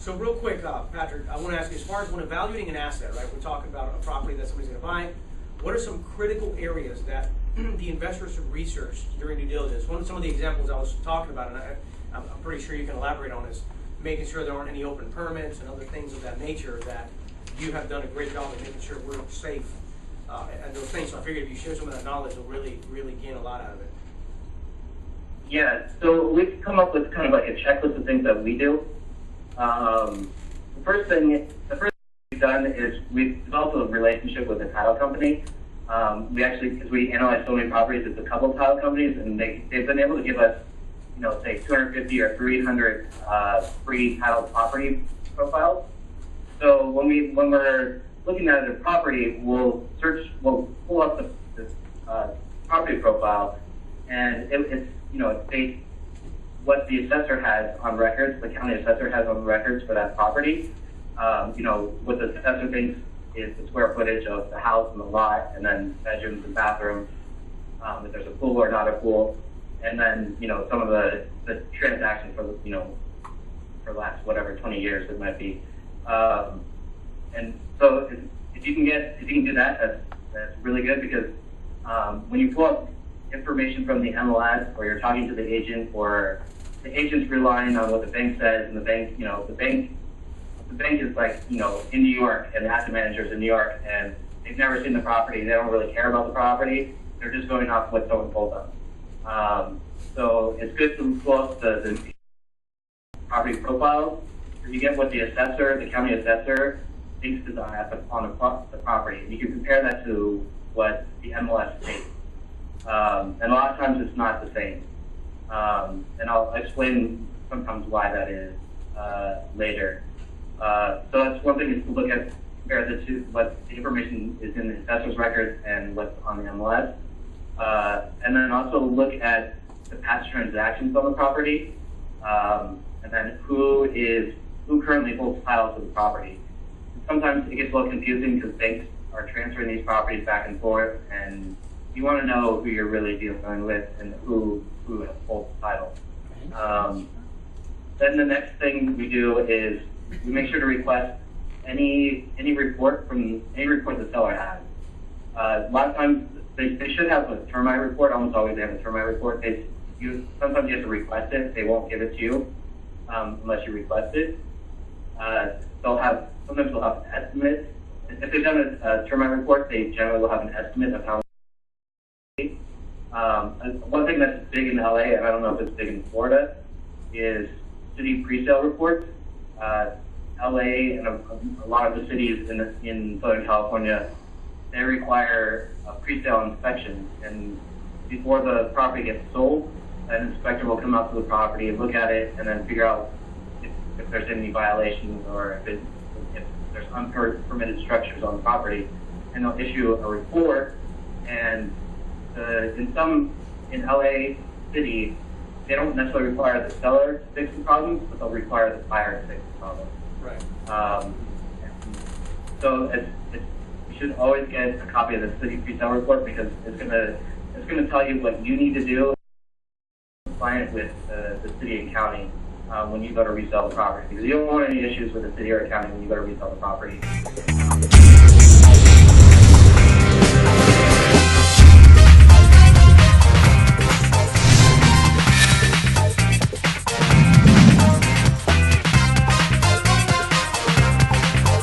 So real quick, Patrick, I want to ask you, as far as when evaluating an asset, right, we're talking about a property that somebody's going to buy, what are some critical areas that the investors should research during due diligence? Some of the examples I was talking about, and I'm pretty sure you can elaborate on, is making sure there aren't any open permits and other things of that nature that you have done a great job of making sure we're safe and those things. So I figured if you share some of that knowledge, you'll really gain a lot out of it. Yeah, so we've come up with kind of like a checklist of things that we do. The first thing we've done is we've developed a relationship with a title company. Because we analyze so many properties, it's a couple of title companies, and they've been able to give us, say 250 or 300 free title property profiles. So when we're looking at a property, we'll pull up the property profile, and it's based what the assessor has on records, the county assessor has on records for that property. What the assessor thinks is the square footage of the house and the lot, and then bedrooms and bathrooms, if there's a pool or not a pool, and then some of the transactions for for the last whatever 20 years it might be. And so if you can do that, that's really good, because when you pull up information from the MLS, or you're talking to the agent, or the agent's relying on what the bank says, and the bank is like, in New York, and the asset manager's in New York, and they've never seen the property, they don't really care about the property, they're just going off what someone told them. So it's good to pull up the property profiles, so you get what the county assessor thinks is on the property. And you can compare that to what the MLS states. And a lot of times it's not the same. And I'll explain sometimes why that is later. So that's one thing, is to compare the two, what the information is in the assessor's records and what's on the MLS. And then also look at the past transactions on the property, and then who currently holds title to the property. Sometimes it gets a little confusing because banks are transferring these properties back and forth, and you want to know who you're really dealing with and who holds the title. Then the next thing we do is we make sure to request any report the seller has. A lot of times they should have a termite report. Almost always they have a termite report. Sometimes you have to request it. They won't give it to you unless you request it. Sometimes they'll have an estimate. If they've done a termite report, they generally will have an estimate of how much. One thing that's big in LA, and I don't know if it's big in Florida, is city pre-sale reports. LA and a lot of the cities in Southern California, they require a pre-sale inspection, and before the property gets sold, an inspector will come out to the property and look at it, and then figure out if there's any violations, or if there's unpermitted structures on the property, and they'll issue a report. And in LA City, they don't necessarily require the seller to fix the problems, but they'll require the buyer to fix the problem. Right. So you should always get a copy of the city pre-sale report, because it's gonna tell you what you need to do compliant with the city and county when you go to resell the property, because you don't want any issues with the city or county when you go to resell the property.